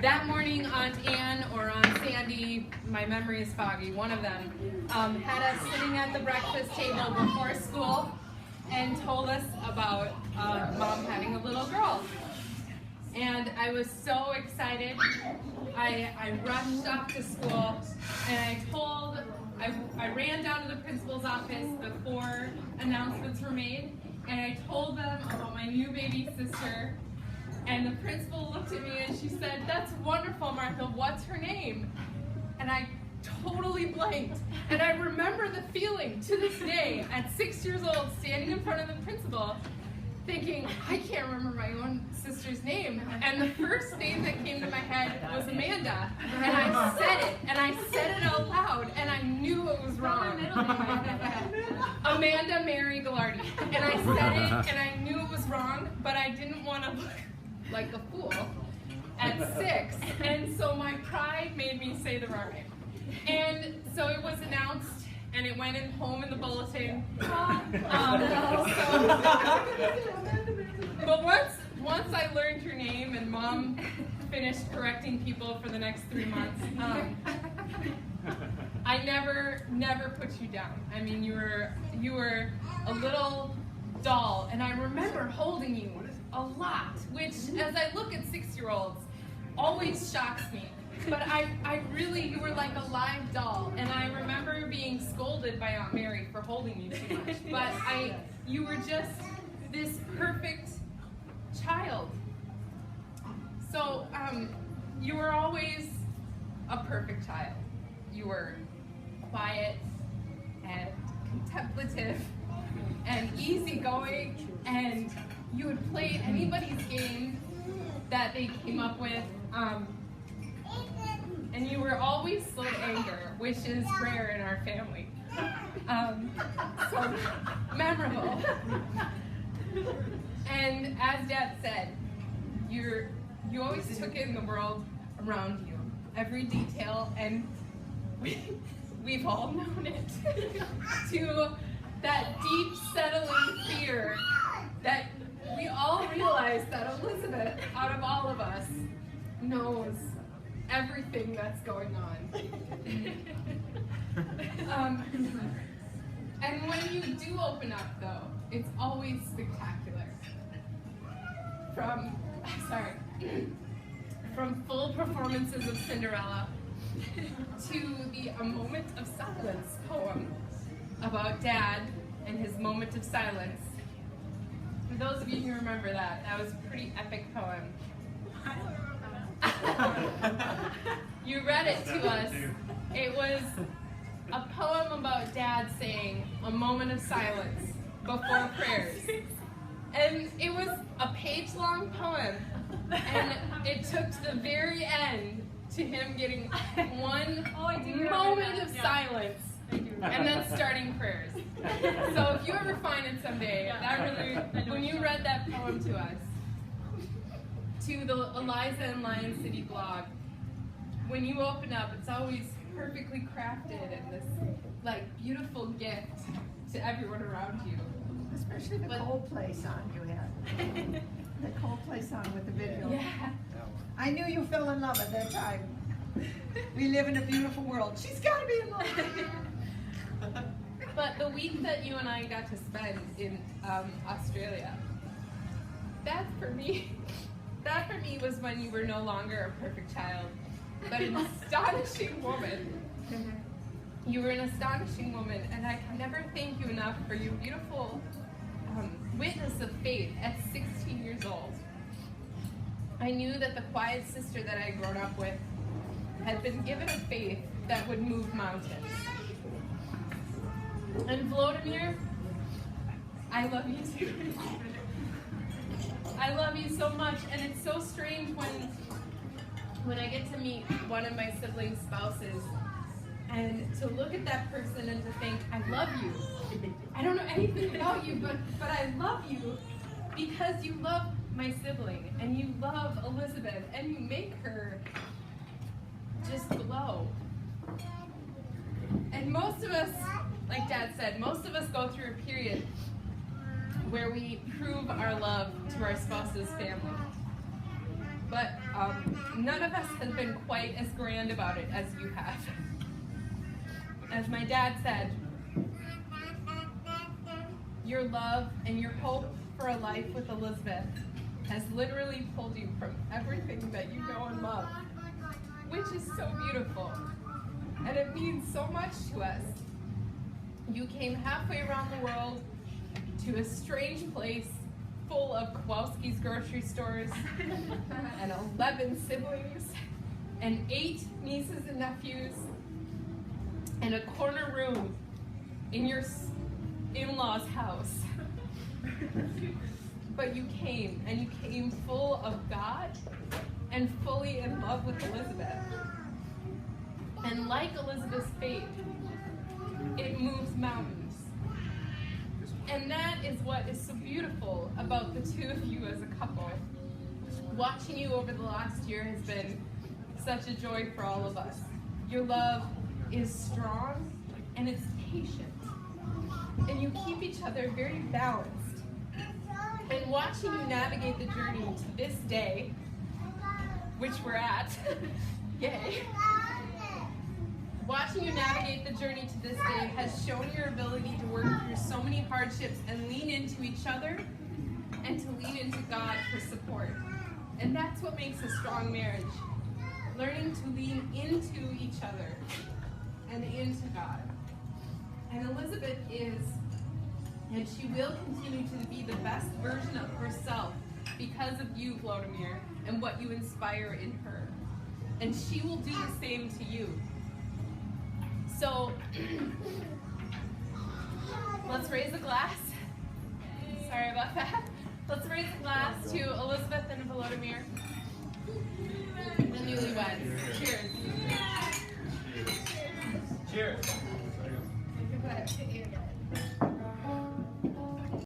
that morning, Aunt Ann or Aunt Sandy, my memory is foggy, one of them, had us sitting at the breakfast table before school and told us about Mom having a little girl. And I was so excited. I rushed off to school and I ran down to the principal's office before announcements were made, and I told them about my new baby sister. And the principal looked at me and she said, "That's wonderful, Martha, what's her name?" And I totally blanked. And I remember the feeling to this day at 6 years old, standing in front of the principal, thinking, I can't remember my own sister's name. And the first name that came to my head was Amanda. And I said it out loud, and I knew it was wrong. Amanda Mary Gallardi. And I said it, and I knew it was wrong, but I didn't want to look like a fool at 6. And so my pride made me say the wrong name. And so it was announced, and it went in home in the bulletin. But once I learned her name and Mom finished correcting people for the next 3 months, I never put you down. I mean, you were a little doll, and I remember holding you a lot, which, as I look at 6-year-olds, always shocks me. But you were like a live doll, and I remember being scolded by Aunt Mary for holding you too much. But you were just this perfect child. So you were always a perfect child. You were quiet and contemplative and easygoing, and you would play anybody's game that they came up with. And you were always slow to anger, which is rare in our family. So memorable. And as Dad said, you always took in the world around you, every detail, and we've all known it. To that deep settling fear that we all realize that Elizabeth, out of all of us, knows everything that's going on. And when you do open up, though, it's always spectacular. From full performances of Cinderella to the A Moment of Silence poem about Dad and his moment of silence. For those of you who remember that was a pretty epic poem. You read it to us. It was a poem about Dad saying a moment of silence before prayers. And it was a page-long poem, and it took to the very end to him getting one moment of silence and then starting prayers. So if you ever find it someday, when you read that poem to us, to the Eliza and Lion City blog, when you open up, it's always perfectly crafted and this beautiful gift to everyone around you. Especially the Coldplay song you had. The Coldplay song with the video. Yeah. I knew you fell in love at that time. We live in a beautiful world. She's got to be in love. But the week that you and I got to spend in Australia, that for me was when you were no longer a perfect child, but an astonishing woman. You were an astonishing woman, and I can never thank you enough for your beautiful witness of faith at 16 years old. I knew that the quiet sister that I had grown up with had been given a faith that would move mountains. And Volodymyr, I love you too. I love you so much, and it's so strange when I get to meet one of my siblings' spouses and to look at that person and to think, I love you. I don't know anything about you, but I love you because you love my sibling, and you love Elizabeth, and you make her just glow. And most of us, like Dad said, most of us go through a period where we prove our love to our spouse's family. But none of us has been quite as grand about it as you have. As my dad said, your love and your hope for a life with Elizabeth has literally pulled you from everything that you know and love, which is so beautiful. And it means so much to us. You came halfway around the world to a strange place full of Kowalski's grocery stores and 11 siblings and 8 nieces and nephews and a corner room in your in-laws' house. But you came, and you came full of God and fully in love with Elizabeth. And like Elizabeth's faith, it moves mountains. And that is what is so beautiful about the two of you as a couple. Watching you over the last year has been such a joy for all of us. Your love is strong and it's patient. And you keep each other very balanced. And watching you navigate the journey to this day, which we're at, yay. Watching you navigate the journey to this day has shown your ability to work through so many hardships and lean into each other and to lean into God for support. And that's what makes a strong marriage. Learning to lean into each other and into God. And Elizabeth is, and she will continue to be the best version of herself because of you, Volodymyr, and what you inspire in her. And she will do the same to you. So, let's raise a glass. Sorry about that. Let's raise a glass to Elizabeth and Volodymyr, the newlyweds. Cheers. Cheers.